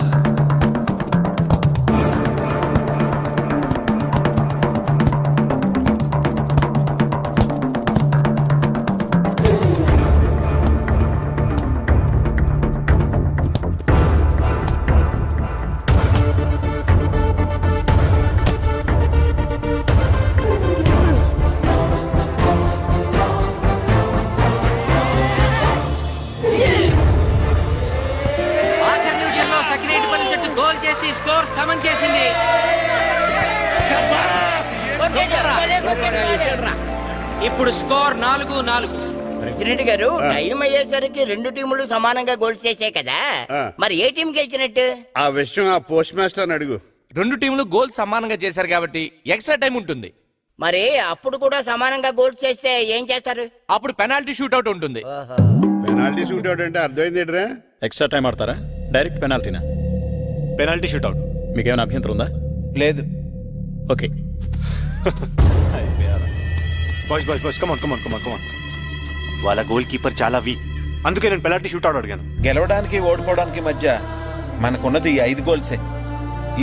Speaker 10: ఇప్పుడు స్కోర్ 4-4.
Speaker 8: ప్రెసిడెంట్ గారు టైం అయ్యేసరికి రెండు టీములు సమానంగా గోల్స్ చేసే కదా, మరి ఏ టీం గెలిచినట్టు?
Speaker 18: ఆ విషయం ఆ పోస్ట్ మాస్టర్ అడుగు.
Speaker 10: రెండు టీంలు గోల్ సమానంగా చేశారు కాబట్టి ఎక్స్ట్రా టైం ఉంటుంది.
Speaker 8: మరి అప్పుడు కూడా సమానంగా గోల్స్ చేస్తే ఏం చేస్తారు?
Speaker 10: అప్పుడు పెనాల్టీ షూట్అవుట్ ఉంటుంది.
Speaker 18: పెనాల్టీ షూట్ అవుట్ అంటే అర్థమైంది ఏంట్రా?
Speaker 16: ఎక్స్ట్రా టైం ఆడతారా డైరెక్ట్ పెనాల్టీనా? Penalty shootout. మీకేమైనా అభ్యంతరం ఉందా?
Speaker 17: లేదు.
Speaker 16: ఓకే. Boys come on. వాళ్ళ గోల్ కీపర్ చాలా వీక్, అందుకే నేను పెనాల్టీ షూట్అవుట్ అడిగాను.
Speaker 15: గెలవడానికి ఓడిపోవడానికి మధ్య మనకున్నది 5 గోల్సే.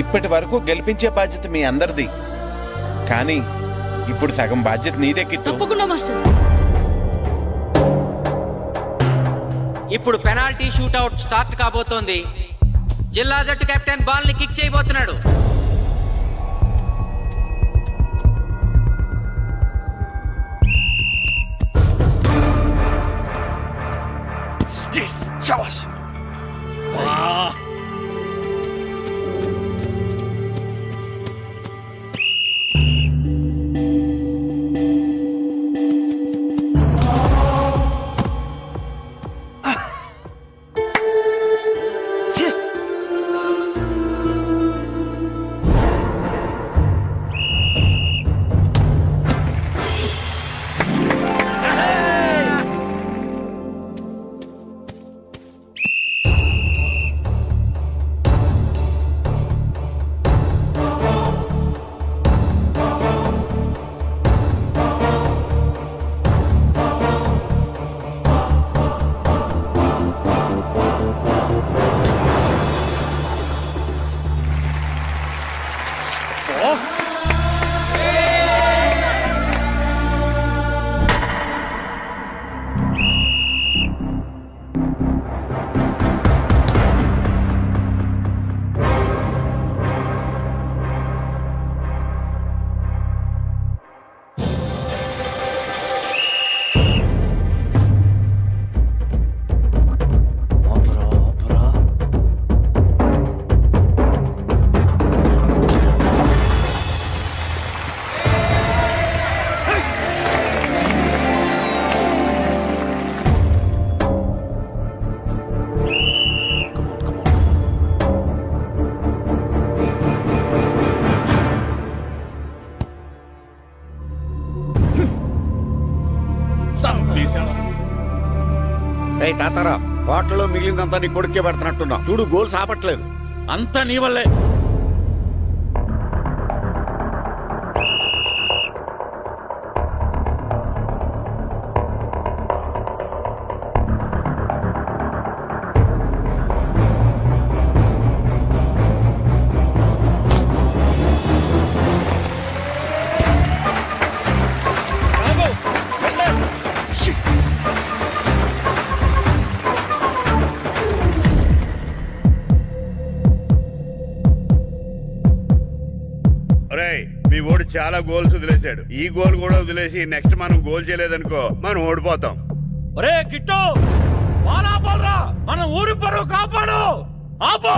Speaker 15: ఇప్పటి వరకు గెలిపించే బాధ్యత మీ అందరిది, కానీ ఇప్పుడు సగం బాధ్యత నీదే కిట్టు.
Speaker 13: తప్పకుండా మాస్టర్.
Speaker 10: ఇప్పుడు పెనాల్టీ షూట్అవుట్ స్టార్ట్ కాబోతోంది. జిల్లా జట్టు కెప్టెన్ బాల్ ని కిక్ చేయబోతున్నాడు.
Speaker 18: తాతారా, బాటలో మిగిలిందంతా నీ కొడుకే పెడుతున్నట్టున్నా. చూడు, గోల్స్ ఆపట్లేదు.
Speaker 14: అంతా నీ వల్లే.
Speaker 18: మీ ఓడి చాలా గోల్స్ వదిలేశాడు. ఈ గోల్ కూడా వదిలేసి నెక్స్ట్ మనం గోల్ చేయలేదనుకో మనం ఓడిపోతాం.
Speaker 14: ఒరే కిట్టు, బాల్ ఆపాలరా, మన ఊరి పరువు కాపాడు. ఆపు.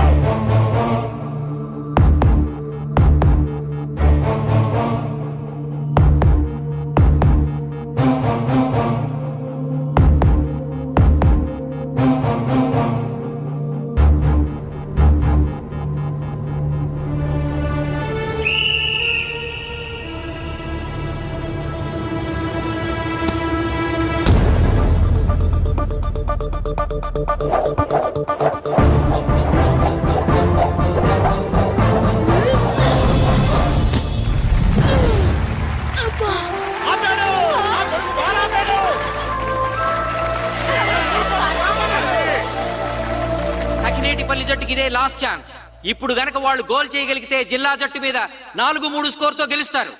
Speaker 10: సకినేటిపల్లి జట్టుకి ఇదే లాస్ట్ ఛాన్స్. ఇప్పుడు గనక వాళ్ళు గోల్ చేయగలిగితే జిల్లా జట్టు మీద 4-3 స్కోర్తో గెలుస్తారు.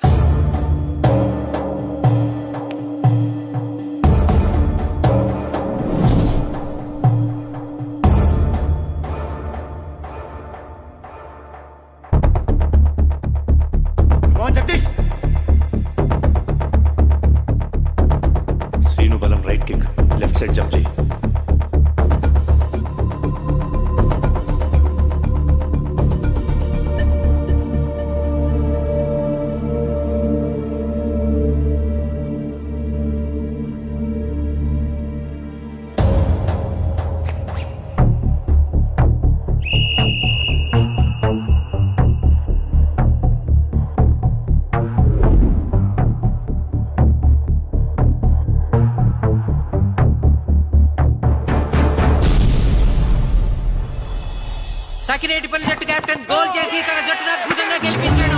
Speaker 16: శ్రీను బలం right kick, left side jump చేయి.
Speaker 10: సకినేటిపల్లి జట్టు కెప్టెన్ గోల్ చేసి తన జట్టును అద్భుతంగా గెలిపించాడు.